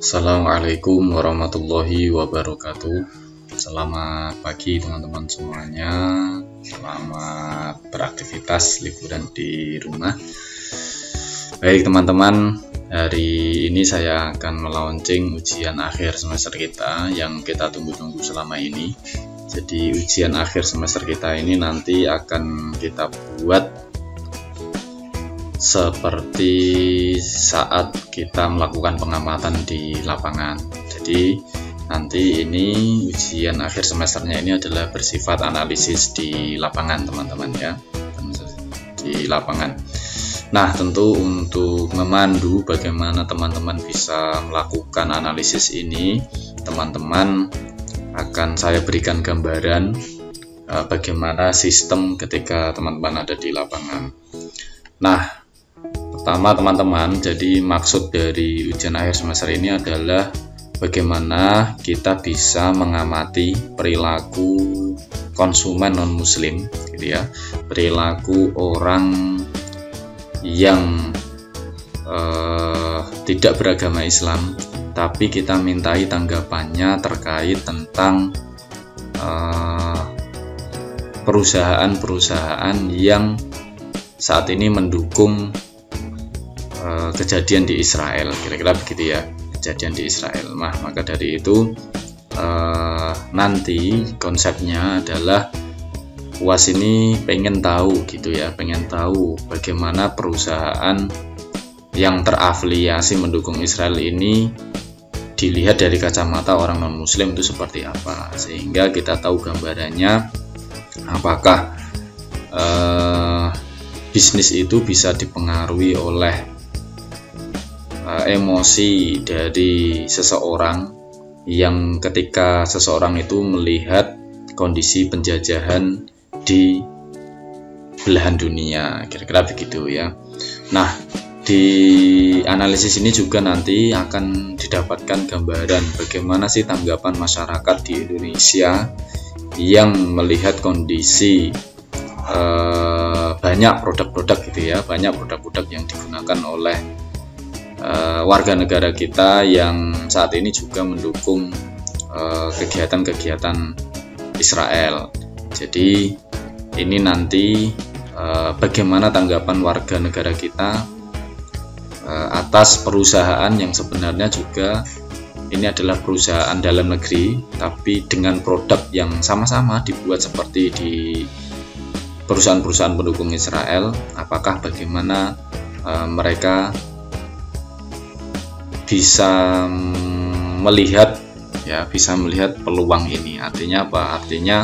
Assalamualaikum warahmatullahi wabarakatuh. Selamat pagi teman-teman semuanya. Selamat beraktivitas liburan di rumah. Baik teman-teman, hari ini saya akan melaunching ujian akhir semester kita yang kita tunggu-tunggu selama ini. Jadi ujian akhir semester kita ini nanti akan kita buat seperti saat kita melakukan pengamatan di lapangan. Jadi nanti ini ujian akhir semesternya ini adalah bersifat analisis di lapangan teman-teman ya, di lapangan. Nah, tentu untuk memandu bagaimana teman-teman bisa melakukan analisis ini, teman-teman akan saya berikan gambaran bagaimana sistem ketika teman-teman ada di lapangan. Nah, pertama teman-teman, jadi maksud dari ujian akhir semester ini adalah bagaimana kita bisa mengamati perilaku konsumen non-muslim gitu ya, perilaku orang yang tidak beragama Islam, tapi kita mintai tanggapannya terkait tentang perusahaan-perusahaan yang saat ini mendukung kejadian di Israel, kira-kira begitu ya, kejadian di Israel. Nah, maka dari itu nanti konsepnya adalah UAS ini pengen tahu gitu ya, pengen tahu bagaimana perusahaan yang terafiliasi mendukung Israel ini dilihat dari kacamata orang non-muslim itu seperti apa, sehingga kita tahu gambarannya apakah bisnis itu bisa dipengaruhi oleh emosi dari seseorang yang ketika seseorang itu melihat kondisi penjajahan di belahan dunia, kira-kira begitu ya. Nah, di analisis ini juga nanti akan didapatkan gambaran bagaimana sih tanggapan masyarakat di Indonesia yang melihat kondisi banyak produk-produk gitu ya, banyak produk-produk yang digunakan oleh warga negara kita yang saat ini juga mendukung kegiatan-kegiatan Israel. Jadi ini nanti bagaimana tanggapan warga negara kita atas perusahaan yang sebenarnya juga ini adalah perusahaan dalam negeri, tapi dengan produk yang sama-sama dibuat seperti di perusahaan-perusahaan pendukung Israel. Apakah bagaimana mereka bisa melihat ya, bisa melihat peluang ini. Artinya apa? Artinya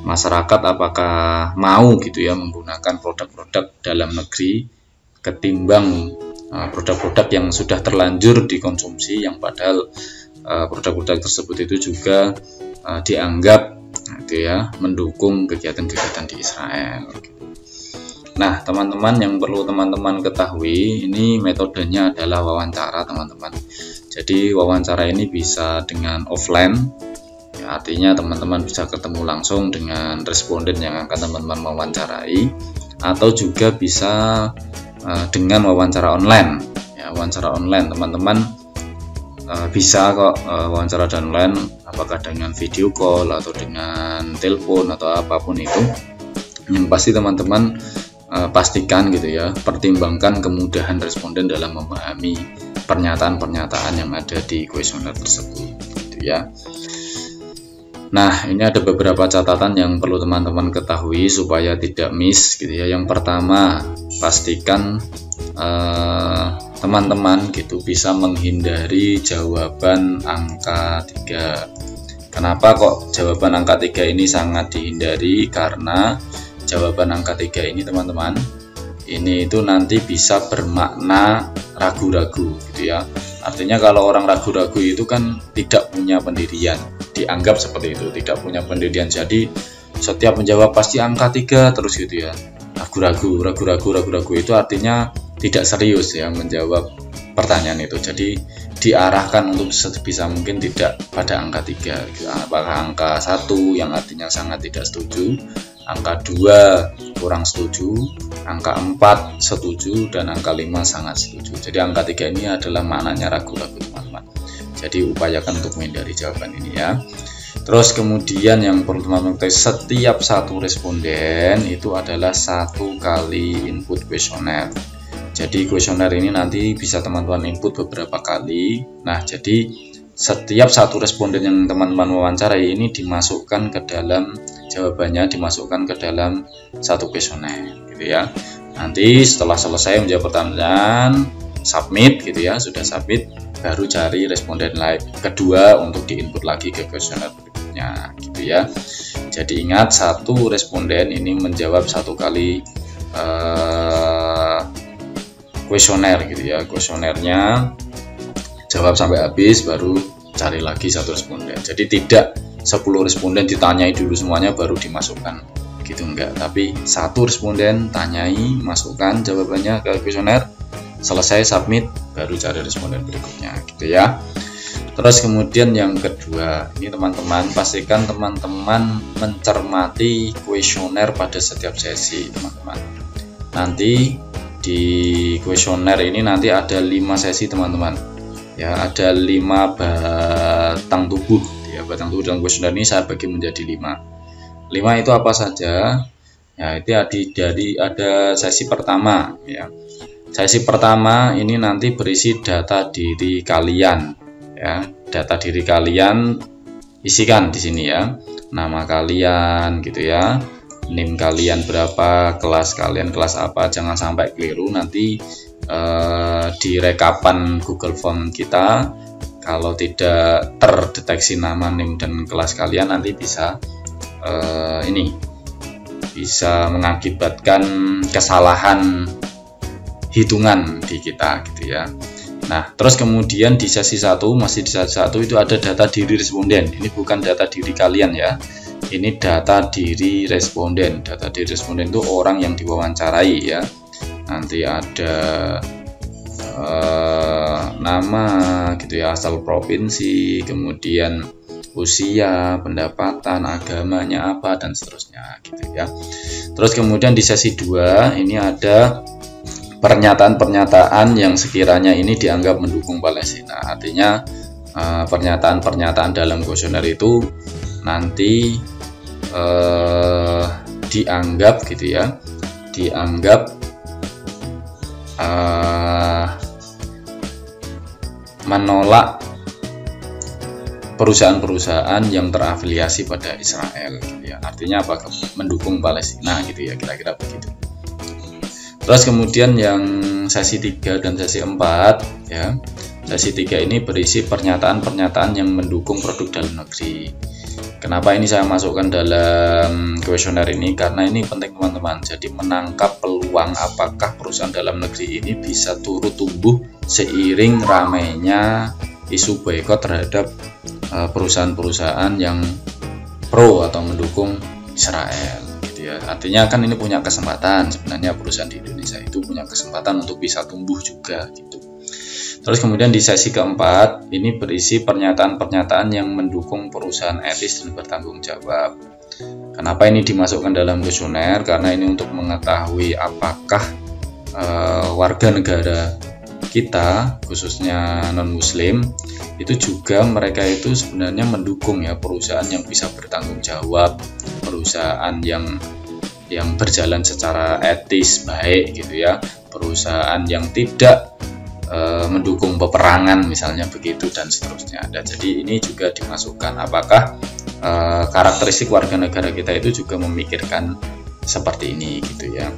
masyarakat apakah mau gitu ya menggunakan produk-produk dalam negeri ketimbang produk-produk yang sudah terlanjur dikonsumsi, yang padahal produk-produk tersebut itu juga dianggap gitu ya mendukung kegiatan-kegiatan di Israel. Nah, teman-teman, yang perlu teman-teman ketahui, ini metodenya adalah wawancara, teman-teman. Jadi wawancara ini bisa dengan offline, ya, artinya teman-teman bisa ketemu langsung dengan responden yang akan teman-teman wawancarai, atau juga bisa dengan wawancara online. Ya, wawancara online, teman-teman bisa kok wawancara online, apakah dengan video call atau dengan telepon atau apapun itu. Yang pasti teman-teman pastikan gitu ya, pertimbangkan kemudahan responden dalam memahami pernyataan-pernyataan yang ada di kuesioner tersebut gitu ya. Nah, ini ada beberapa catatan yang perlu teman-teman ketahui supaya tidak miss gitu ya. Yang pertama, pastikan teman-teman gitu bisa menghindari jawaban angka 3. Kenapa kok jawaban angka 3 ini sangat dihindari? Karena jawaban angka 3 ini teman-teman, ini itu nanti bisa bermakna ragu-ragu gitu ya. Artinya kalau orang ragu-ragu itu kan tidak punya pendirian, dianggap seperti itu, tidak punya pendirian. Jadi setiap menjawab pasti angka 3 terus gitu ya. Ragu-ragu itu artinya tidak serius ya menjawab pertanyaan itu. Jadi diarahkan untuk sebisa mungkin tidak pada angka 3 gitu. Apakah angka 1 yang artinya sangat tidak setuju, angka 2 kurang setuju, angka 4 setuju, dan angka 5 sangat setuju. Jadi angka 3 ini adalah maknanya ragu-ragu teman-teman. Jadi upayakan untuk menghindari jawaban ini ya. Terus kemudian yang perlu teman-teman ketahui, setiap satu responden itu adalah 1 kali input kuesioner. Jadi kuesioner ini nanti bisa teman-teman input beberapa kali. Nah, jadi setiap satu responden yang teman-teman wawancarai ini dimasukkan ke dalam jawabannya, dimasukkan ke dalam satu kuesioner gitu ya. Nanti setelah selesai menjawab pertanyaan, submit gitu ya, sudah submit, baru cari responden kedua untuk diinput lagi ke kuesioner berikutnya gitu ya. Jadi ingat, satu responden ini menjawab 1 kali kuesioner gitu ya. Kuesionernya jawab sampai habis, baru cari lagi satu responden. Jadi tidak 10 responden ditanyai dulu semuanya baru dimasukkan gitu, enggak. Tapi satu responden tanyai, masukkan jawabannya ke kuesioner, selesai submit, baru cari responden berikutnya gitu ya. Terus kemudian yang kedua, ini teman-teman pastikan teman-teman mencermati kuesioner pada setiap sesi teman-teman. Nanti di kuesioner ini nanti ada 5 sesi teman-teman ya, ada 5 batang tubuh ya. Batang tubuh dalam kuesioner ini saya bagi menjadi 5 itu apa saja ya. Itu ada sesi pertama ya. Sesi pertama ini nanti berisi data diri kalian ya. Data diri kalian isikan di sini ya, nama kalian gitu ya, NIM kalian berapa, kelas kalian kelas apa. Jangan sampai keliru, nanti di rekapan Google Form kita kalau tidak terdeteksi nama, NIM, dan kelas kalian, nanti bisa bisa mengakibatkan kesalahan hitungan di kita gitu ya. Nah, terus kemudian di sesi 1, masih di sesi 1 itu ada data diri responden. Ini bukan data diri kalian ya, ini data diri responden. Data diri responden itu orang yang diwawancarai ya. Nanti ada nama gitu ya, asal provinsi, kemudian usia, pendapatan, agamanya apa, dan seterusnya gitu ya. Terus kemudian di sesi 2 ini ada pernyataan-pernyataan yang sekiranya ini dianggap mendukung Palestina. Artinya pernyataan-pernyataan dalam kuesioner itu nanti dianggap gitu ya, dianggap menolak perusahaan-perusahaan yang terafiliasi pada Israel gitu ya. Artinya apa? Mendukung Palestina gitu ya, kira-kira begitu. Terus kemudian yang sesi 3 dan sesi 4 ya. Sesi 3 ini berisi pernyataan-pernyataan yang mendukung produk dalam negeri. Kenapa ini saya masukkan dalam kuesioner ini? Karena ini penting teman-teman. Jadi menangkap peluang apakah perusahaan dalam negeri ini bisa turut tumbuh seiring ramainya isu boikot terhadap perusahaan-perusahaan yang pro atau mendukung Israel. Ya, artinya kan ini punya kesempatan, sebenarnya perusahaan di Indonesia itu punya kesempatan untuk bisa tumbuh juga gitu. Terus kemudian di sesi keempat ini berisi pernyataan-pernyataan yang mendukung perusahaan etis dan bertanggung jawab. Kenapa ini dimasukkan dalam kuesioner? Karena ini untuk mengetahui apakah warga negara kita khususnya non muslim itu juga mereka itu sebenarnya mendukung ya perusahaan yang bisa bertanggung jawab, perusahaan yang berjalan secara etis baik gitu ya, perusahaan yang tidak mendukung peperangan misalnya begitu, dan seterusnya. Dan jadi ini juga dimasukkan apakah karakteristik warga negara kita itu juga memikirkan seperti ini gitu ya.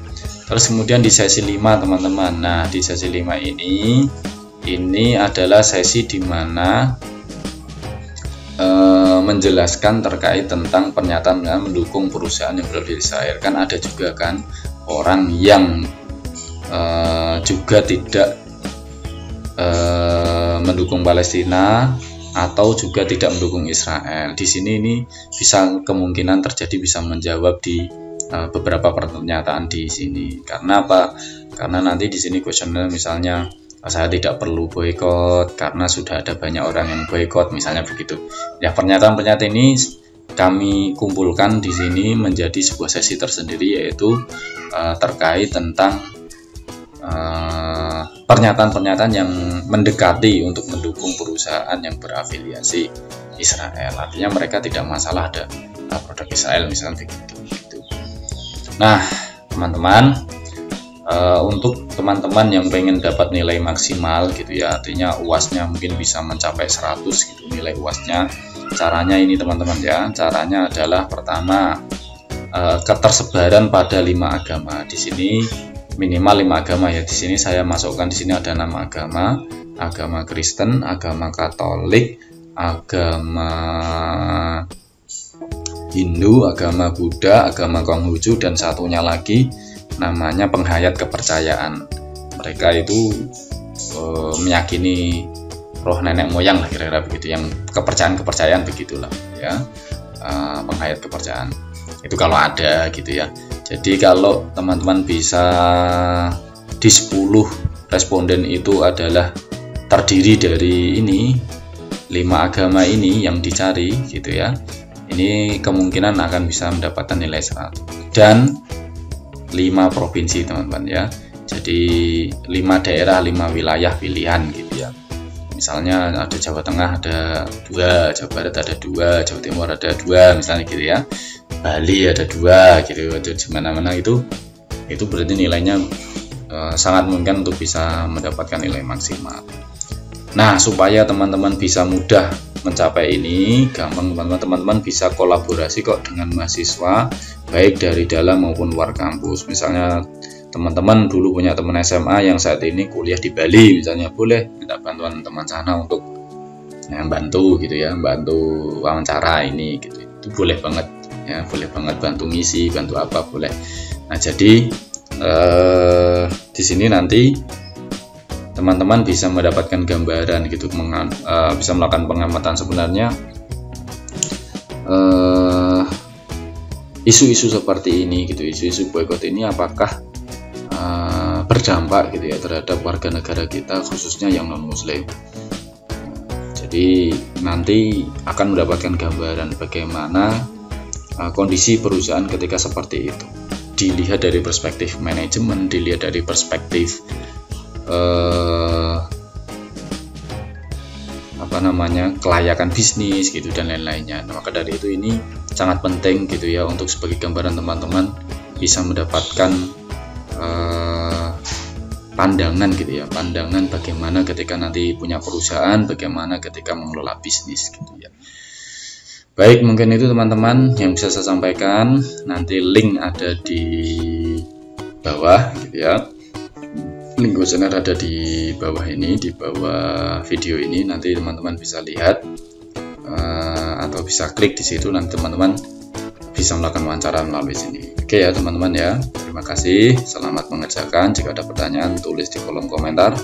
Terus kemudian di sesi 5 teman-teman. Nah, di sesi 5 ini adalah sesi di mana menjelaskan terkait tentang pernyataan mendukung perusahaan yang berada di Israel. Kan ada juga kan orang yang juga tidak mendukung Palestina atau juga tidak mendukung Israel. Di sini ini bisa kemungkinan terjadi, bisa menjawab di beberapa pernyataan di sini. Karena apa? Karena nanti di sini kuesioner misalnya saya tidak perlu boikot karena sudah ada banyak orang yang boikot misalnya begitu. Ya, pernyataan-pernyataan ini kami kumpulkan di sini menjadi sebuah sesi tersendiri, yaitu terkait tentang pernyataan-pernyataan yang mendekati untuk mendukung perusahaan yang berafiliasi Israel. Artinya mereka tidak masalah ada produk Israel misalnya begitu. Nah, teman-teman, untuk teman-teman yang pengen dapat nilai maksimal gitu ya, artinya UASnya mungkin bisa mencapai 100 gitu nilai UASnya. Caranya ini teman-teman ya, caranya adalah pertama, ketersebaran pada 5 agama. Di sini minimal 5 agama ya. Di sini saya masukkan, di sini ada 6 agama: agama Kristen, agama Katolik, agama Hindu, agama Buddha, agama Konghucu, dan satunya lagi namanya penghayat kepercayaan. Mereka itu meyakini roh nenek moyang lah, kira-kira begitu, yang kepercayaan begitulah ya, penghayat kepercayaan itu kalau ada gitu ya. Jadi kalau teman-teman bisa di 10 responden itu adalah terdiri dari ini 5 agama ini yang dicari gitu ya, ini kemungkinan akan bisa mendapatkan nilai 100. Dan 5 provinsi teman-teman ya, jadi 5 daerah, 5 wilayah pilihan gitu ya. Misalnya ada Jawa Tengah ada 2, Jawa Barat ada 2, Jawa Timur ada 2 misalnya gitu ya, Bali ada 2 gitu. Di mana-mana itu berarti nilainya sangat mungkin untuk bisa mendapatkan nilai maksimal. Nah, supaya teman-teman bisa mudah mencapai ini, gampang teman-teman bisa kolaborasi kok dengan mahasiswa baik dari dalam maupun luar kampus. Misalnya teman-teman dulu punya teman SMA yang saat ini kuliah di Bali misalnya, boleh minta bantuan teman sana untuk bantu gitu ya, bantu wawancara ini gitu. Itu boleh banget ya, boleh banget bantu ngisi, bantu apa boleh. Nah, jadi di sini nanti teman-teman bisa mendapatkan gambaran gitu, bisa melakukan pengamatan sebenarnya isu-isu seperti ini gitu, isu-isu boykot ini apakah berdampak gitu ya terhadap warga negara kita, khususnya yang non muslim. Jadi nanti akan mendapatkan gambaran bagaimana kondisi perusahaan ketika seperti itu, dilihat dari perspektif manajemen, dilihat dari perspektif kelayakan bisnis gitu dan lain-lainnya. Nah, maka dari itu ini sangat penting gitu ya, untuk sebagai gambaran teman-teman bisa mendapatkan pandangan gitu ya, pandangan bagaimana ketika nanti punya perusahaan, bagaimana ketika mengelola bisnis gitu ya. Baik, mungkin itu teman-teman yang bisa saya sampaikan. Nanti link ada di bawah gitu ya, link kuesioner ada di bawah ini, di bawah video ini. Nanti teman-teman bisa lihat atau bisa klik di situ, nanti teman-teman bisa melakukan wawancara melalui sini. Oke ya teman-teman ya, terima kasih, selamat mengerjakan. Jika ada pertanyaan tulis di kolom komentar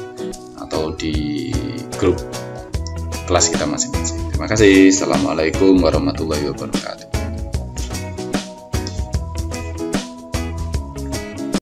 atau di grup kelas kita masing-masing. Terima kasih. Assalamualaikum warahmatullahi wabarakatuh.